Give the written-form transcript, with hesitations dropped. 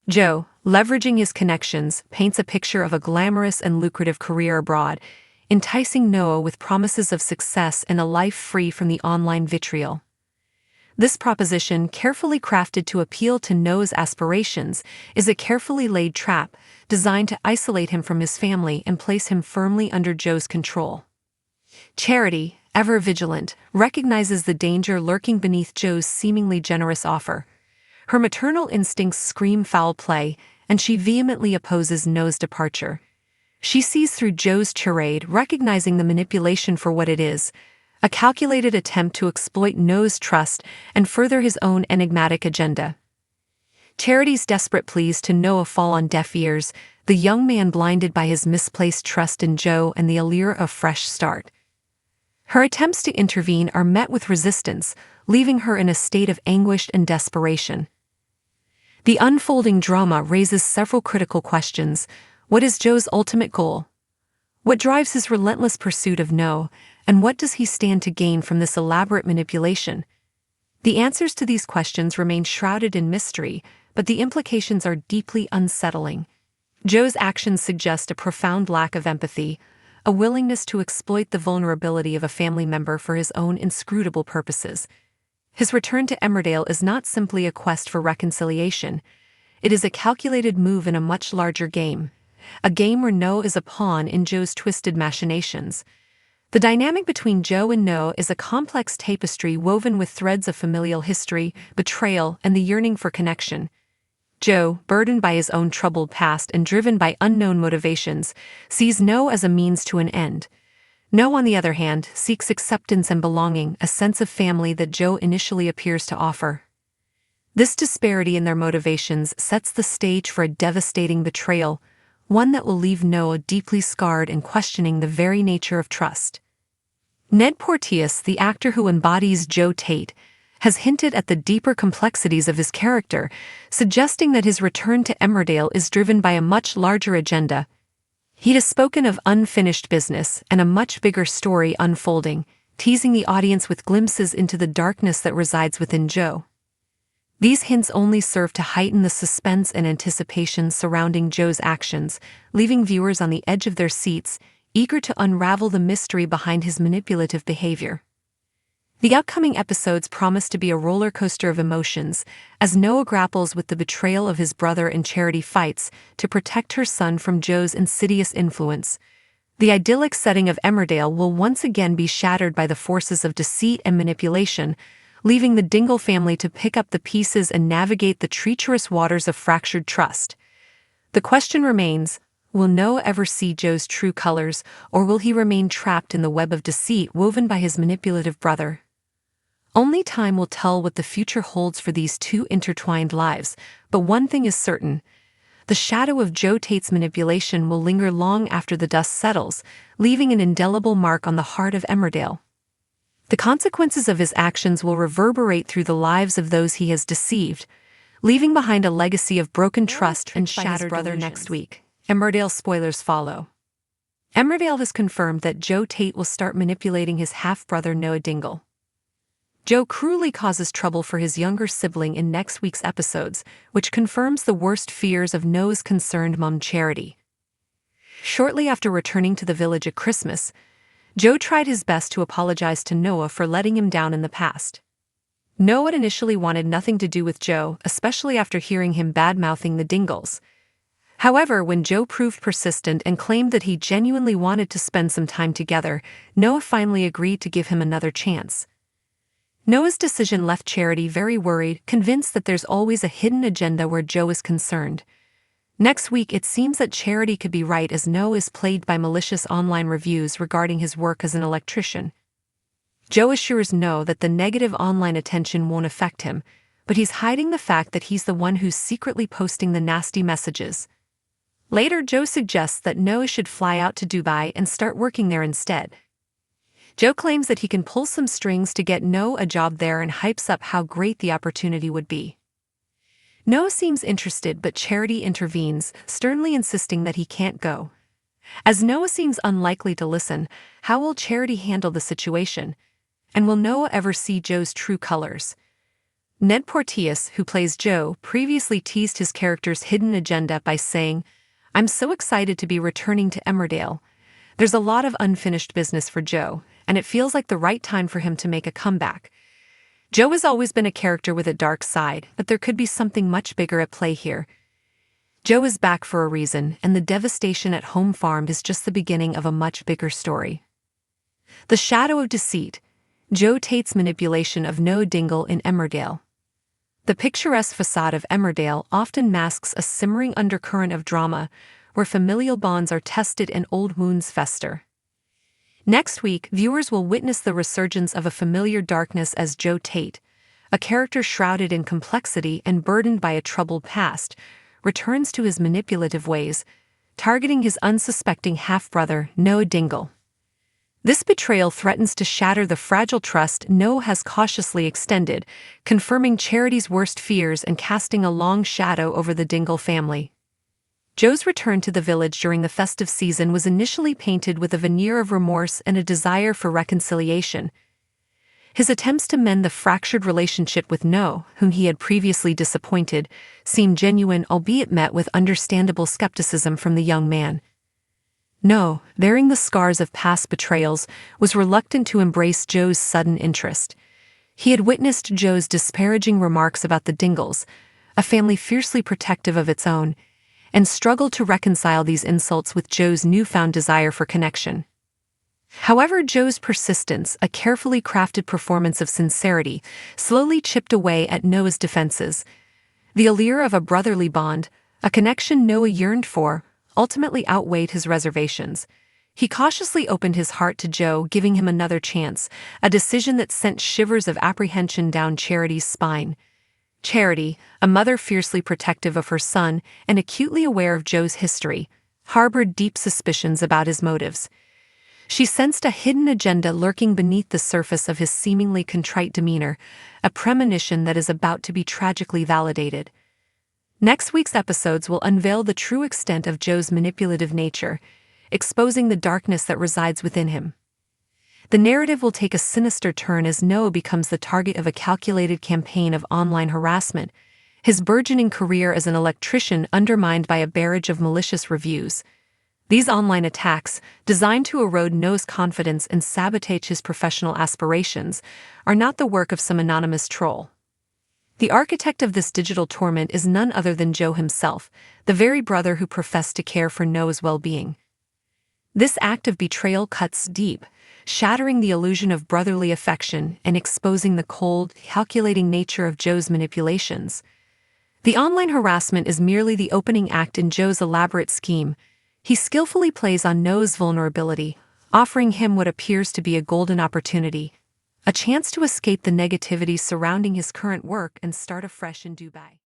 Joe, leveraging his connections, paints a picture of a glamorous and lucrative career abroad, enticing Noah with promises of success and a life free from the online vitriol. This proposition, carefully crafted to appeal to Noah's aspirations, is a carefully laid trap designed to isolate him from his family and place him firmly under Joe's control. Charity, ever vigilant, recognizes the danger lurking beneath Joe's seemingly generous offer. Her maternal instincts scream foul play, and she vehemently opposes Noah's departure. She sees through Joe's charade, recognizing the manipulation for what it is, a calculated attempt to exploit Noah's trust and further his own enigmatic agenda. Charity's desperate pleas to Noah fall on deaf ears, the young man blinded by his misplaced trust in Joe and the allure of fresh start. Her attempts to intervene are met with resistance, leaving her in a state of anguish and desperation. The unfolding drama raises several critical questions. What is Joe's ultimate goal? What drives his relentless pursuit of Noah, and what does he stand to gain from this elaborate manipulation? The answers to these questions remain shrouded in mystery, but the implications are deeply unsettling. Joe's actions suggest a profound lack of empathy, a willingness to exploit the vulnerability of a family member for his own inscrutable purposes. His return to Emmerdale is not simply a quest for reconciliation. It is a calculated move in a much larger game, a game where Noah is a pawn in Joe's twisted machinations. The dynamic between Joe and Noah is a complex tapestry woven with threads of familial history, betrayal, and the yearning for connection. Joe, burdened by his own troubled past and driven by unknown motivations, sees Noah as a means to an end. Noah, on the other hand, seeks acceptance and belonging, a sense of family that Joe initially appears to offer. This disparity in their motivations sets the stage for a devastating betrayal, one that will leave Noah deeply scarred and questioning the very nature of trust. Ned Porteous, the actor who embodies Joe Tate, has hinted at the deeper complexities of his character, suggesting that his return to Emmerdale is driven by a much larger agenda. He has spoken of unfinished business and a much bigger story unfolding, teasing the audience with glimpses into the darkness that resides within Joe. These hints only serve to heighten the suspense and anticipation surrounding Joe's actions, leaving viewers on the edge of their seats, eager to unravel the mystery behind his manipulative behavior. The upcoming episodes promise to be a roller coaster of emotions, as Noah grapples with the betrayal of his brother and Charity fights to protect her son from Joe's insidious influence. The idyllic setting of Emmerdale will once again be shattered by the forces of deceit and manipulation, leaving the Dingle family to pick up the pieces and navigate the treacherous waters of fractured trust. The question remains, will Noah ever see Joe's true colors, or will he remain trapped in the web of deceit woven by his manipulative brother? Only time will tell what the future holds for these two intertwined lives, but one thing is certain. The shadow of Joe Tate's manipulation will linger long after the dust settles, leaving an indelible mark on the heart of Emmerdale. The consequences of his actions will reverberate through the lives of those he has deceived, leaving behind a legacy of broken trust and shattered brother next week. Emmerdale spoilers follow. Emmerdale has confirmed that Joe Tate will start manipulating his half-brother Noah Dingle. Joe cruelly causes trouble for his younger sibling in next week's episodes, which confirms the worst fears of Noah's concerned mom Charity. Shortly after returning to the village at Christmas, Joe tried his best to apologize to Noah for letting him down in the past. Noah initially wanted nothing to do with Joe, especially after hearing him bad-mouthing the Dingles. However, when Joe proved persistent and claimed that he genuinely wanted to spend some time together, Noah finally agreed to give him another chance. Noah's decision left Charity very worried, convinced that there's always a hidden agenda where Joe is concerned. Next week, it seems that Charity could be right, as Noah is plagued by malicious online reviews regarding his work as an electrician. Joe assures Noah that the negative online attention won't affect him, but he's hiding the fact that he's the one who's secretly posting the nasty messages. Later, Joe suggests that Noah should fly out to Dubai and start working there instead. Joe claims that he can pull some strings to get Noah a job there and hypes up how great the opportunity would be. Noah seems interested, but Charity intervenes, sternly insisting that he can't go. As Noah seems unlikely to listen, how will Charity handle the situation? And will Noah ever see Joe's true colors? Ned Porteous, who plays Joe, previously teased his character's hidden agenda by saying, "I'm so excited to be returning to Emmerdale. There's a lot of unfinished business for Joe, and it feels like the right time for him to make a comeback." Joe has always been a character with a dark side, but there could be something much bigger at play here. Joe is back for a reason, and the devastation at Home Farm is just the beginning of a much bigger story. The Shadow of Deceit, Joe Tate's manipulation of Noah Dingle in Emmerdale. The picturesque facade of Emmerdale often masks a simmering undercurrent of drama, where familial bonds are tested and old wounds fester. Next week, viewers will witness the resurgence of a familiar darkness as Joe Tate, a character shrouded in complexity and burdened by a troubled past, returns to his manipulative ways, targeting his unsuspecting half-brother, Noah Dingle. This betrayal threatens to shatter the fragile trust Noah has cautiously extended, confirming Charity's worst fears and casting a long shadow over the Dingle family. Joe's return to the village during the festive season was initially painted with a veneer of remorse and a desire for reconciliation. His attempts to mend the fractured relationship with Noah, whom he had previously disappointed, seemed genuine, albeit met with understandable skepticism from the young man. Noah, bearing the scars of past betrayals, was reluctant to embrace Joe's sudden interest. He had witnessed Joe's disparaging remarks about the Dingles, a family fiercely protective of its own, and struggled to reconcile these insults with Joe's newfound desire for connection. However, Joe's persistence, a carefully crafted performance of sincerity, slowly chipped away at Noah's defenses. The allure of a brotherly bond, a connection Noah yearned for, ultimately outweighed his reservations. He cautiously opened his heart to Joe, giving him another chance, a decision that sent shivers of apprehension down Charity's spine. Charity, a mother fiercely protective of her son and acutely aware of Joe's history, harbored deep suspicions about his motives. She sensed a hidden agenda lurking beneath the surface of his seemingly contrite demeanor, a premonition that is about to be tragically validated. Next week's episodes will unveil the true extent of Joe's manipulative nature, exposing the darkness that resides within him. The narrative will take a sinister turn as Noah becomes the target of a calculated campaign of online harassment, his burgeoning career as an electrician undermined by a barrage of malicious reviews. These online attacks, designed to erode Noah's confidence and sabotage his professional aspirations, are not the work of some anonymous troll. The architect of this digital torment is none other than Joe himself, the very brother who professed to care for Noah's well-being. This act of betrayal cuts deep, shattering the illusion of brotherly affection and exposing the cold, calculating nature of Joe's manipulations. The online harassment is merely the opening act in Joe's elaborate scheme. He skillfully plays on Noah's vulnerability, offering him what appears to be a golden opportunity, a chance to escape the negativity surrounding his current work and start afresh in Dubai.